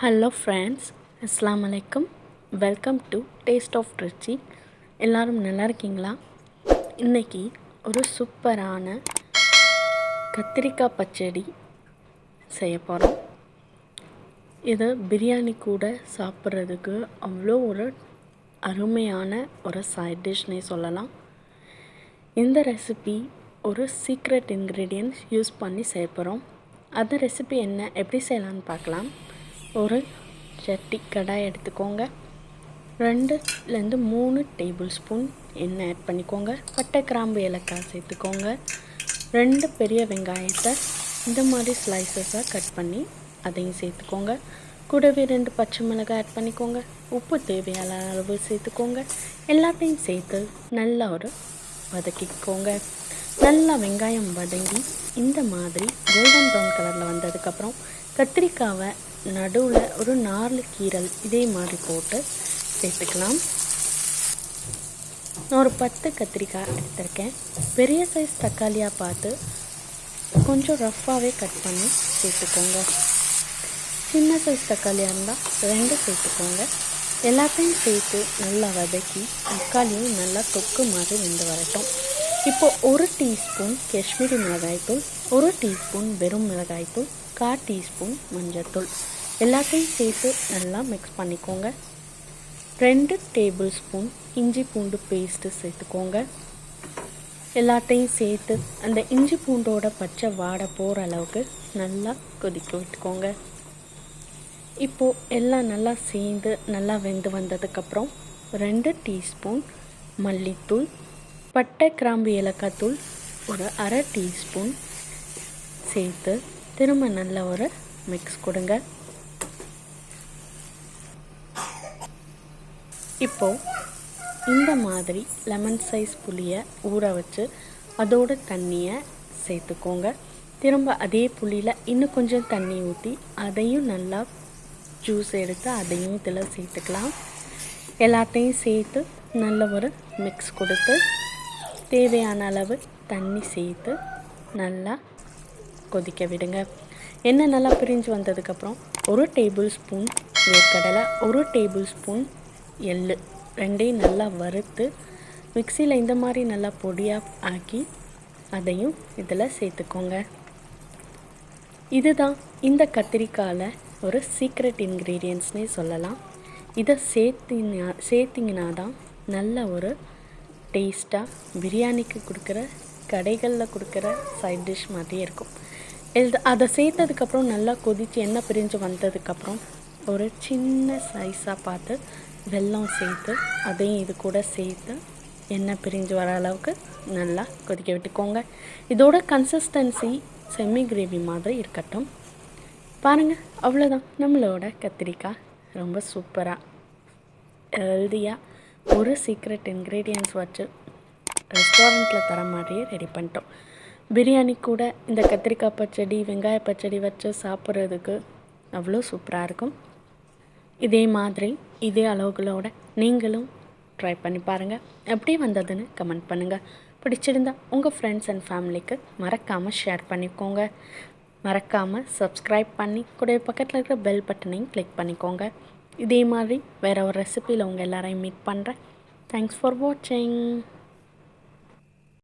Hello friends, அஸ்ஸலாமு அலைக்கும். Welcome to taste of ருச்சி. எல்லோரும் நல்லா இருக்கீங்களா? இன்றைக்கி ஒரு சூப்பரான கத்திரிக்காய் பச்சடி செய்ய போகிறோம். இது பிரியாணி கூட சாப்பிட்றதுக்கு அவ்வளோ ஒரு அருமையான ஒரு சைட் டிஷ்னே சொல்லலாம். இந்த ரெசிபி ஒரு சீக்ரெட் இன்க்ரீடியன்ட்ஸ் யூஸ் பண்ணி செய்ய போகிறோம். அந்த ரெசிபி என்ன, எப்படி செய்யலான்னு பார்க்கலாம். ஒரு சட்டி கடாய் எடுத்துக்கோங்க. 2லேருந்து 3 டேபிள் ஸ்பூன் எண்ணெய் ஆட் பண்ணிக்கோங்க. பட்டை, கிராம்பு, ஏலக்காய் சேர்த்துக்கோங்க. 2 பெரிய வெங்காயத்தை இந்த மாதிரி ஸ்லைசஸாக கட் பண்ணி அதையும் சேர்த்துக்கோங்க. கூடவே 2 பச்சை மிளகாய் ஆட் பண்ணிக்கோங்க. உப்பு தேவையான அளவு சேர்த்துக்கோங்க. எல்லாத்தையும் சேர்த்து நல்லா ஒரு வதக்கிக்கோங்க. நல்லா வெங்காயம் வதங்கி இந்த மாதிரி கோல்டன் ப்ரௌன் கலரில் வந்ததுக்கப்புறம் கத்திரிக்காவை நடுவில் ஒரு 4 கீரல் இதே மாதிரி போட்டு சேர்த்துக்கலாம். நான் ஒரு 10 கத்திரிக்காய் எடுத்திருக்கேன். பெரிய சைஸ் தக்காளியாக பார்த்து கொஞ்சம் ரஃப்பாகவே கட் பண்ணி சேர்த்துக்கோங்க. சின்ன சைஸ் தக்காளியாக இருந்தால் 2 சேர்த்துக்கோங்க. எல்லாத்தையும் சேர்த்து நல்லா வதக்கி தக்காளியும் நல்லா தொக்கு மாதிரி வெந்து வரட்டும். இப்போது 1 டீஸ்பூன் காஷ்மீரி மிளகாய்த்தூள், 1 டீஸ்பூன் வெறும் மிளகாய்த்தூள், 1/4 டீஸ்பூன் மஞ்சள்தூள் எல்லாத்தையும் சேர்த்து நல்லா மிக்ஸ் பண்ணிக்கோங்க. 2 டேபிள் ஸ்பூன் இஞ்சி பூண்டு பேஸ்ட்டு சேர்த்துக்கோங்க. எல்லாத்தையும் சேர்த்து அந்த இஞ்சி பூண்டோட பச்சை வாடை போகிற அளவுக்கு நல்லா கொதிக்க விட்டுக்கோங்க. இப்போது எல்லாம் நல்லா சேர்ந்து நல்லா வெந்து வந்ததுக்கப்புறம் 2 டீஸ்பூன் மல்லித்தூள், பட்டை, கிராம்பு, ஏலக்காய் தூள் ஒரு 1/2 டீஸ்பூன் சேர்த்து திரும்ப நல்ல ஒரு மிக்ஸ் கொடுங்க. இப்போது இந்த மாதிரி லெமன் சைஸ் புளியை ஊற வச்சு அதோட தண்ணியை சேர்த்துக்கோங்க. திரும்ப அதே புளியில் இன்னும் கொஞ்சம் தண்ணி ஊற்றி அதையும் நல்லா ஜூஸ் எடுத்து அதையும் இதில் சேர்த்துக்கலாம். எல்லாத்தையும் சேர்த்து நல்ல ஒரு மிக்ஸ் கொடுத்து தேவையான அளவு தண்ணி சேர்த்து நல்லா கொதிக்க விடுங்க. எண்ணெய் நல்லா பிரிஞ்சு வந்ததுக்கப்புறம் 1 டேபிள் ஸ்பூன் வேர்க்கடலை, 1 டேபிள் ஸ்பூன் எள்ளு, 2ஐயும் நல்லா வறுத்து மிக்சியில் இந்த மாதிரி நல்லா பொடியாக ஆக்கி அதையும் இதில் சேர்த்துக்கோங்க. இதுதான் இந்த கத்திரிக்காயில் ஒரு சீக்ரெட் இன்க்ரீடியன்ட்ஸ்னே சொல்லலாம். இதை சேர்த்திங்கன்னா தான் நல்ல ஒரு டேஸ்ட்டாக பிரியாணிக்கு கொடுக்குற கடைகளில் கொடுக்குற சைட் டிஷ் மாதிரியே இருக்கும். அதை சேர்த்ததுக்கப்புறம் நல்லா கொதித்து எண்ணெய் பிரிஞ்சு வந்ததுக்கப்புறம் ஒரு சின்ன சைஸாக பார்த்து வெல்லம் சேர்த்து அதையும் இது கூட சேர்த்து எண்ணெய் பிரிஞ்சு வர அளவுக்கு நல்லா கொதிக்க விட்டுக்கோங்க. இதோட கன்சிஸ்டன்சி செமி கிரேவி மாதிரி இருக்கட்டும். பாருங்கள், அவ்வளோதான். நம்மளோட கத்திரிக்காய் ரொம்ப சூப்பராக ஹெல்தியாக ஒரு சீக்ரெட் இன்க்ரீடியன்ட்ஸ் வச்சு ரெஸ்டாரண்ட்டில் தர மாதிரியே ரெடி பண்ணிட்டோம். பிரியாணி கூட இந்த கத்திரிக்காய் பச்சடி, வெங்காய பச்சடி வச்சு சாப்பிட்றதுக்கு அவ்வளோ சூப்பராக இருக்கும். இதே மாதிரி இதே அளவுகளோடு நீங்களும் ட்ரை பண்ணி பாருங்கள். எப்படி வந்ததுன்னு கமெண்ட் பண்ணுங்கள். பிடிச்சிருந்தா உங்கள் ஃப்ரெண்ட்ஸ் அண்ட் ஃபேமிலிக்கு மறக்காமல் ஷேர் பண்ணிக்கோங்க. மறக்காமல் சப்ஸ்கிரைப் பண்ணி கூட பக்கத்தில் இருக்கிற பெல் பட்டனையும் கிளிக் பண்ணிக்கோங்க. இதே மாதிரி வேறு ஒரு ரெசிபியில் உங்கள் எல்லாரையும் மீட் பண்ணுறேன். தேங்க்ஸ் ஃபார் வாட்சிங்.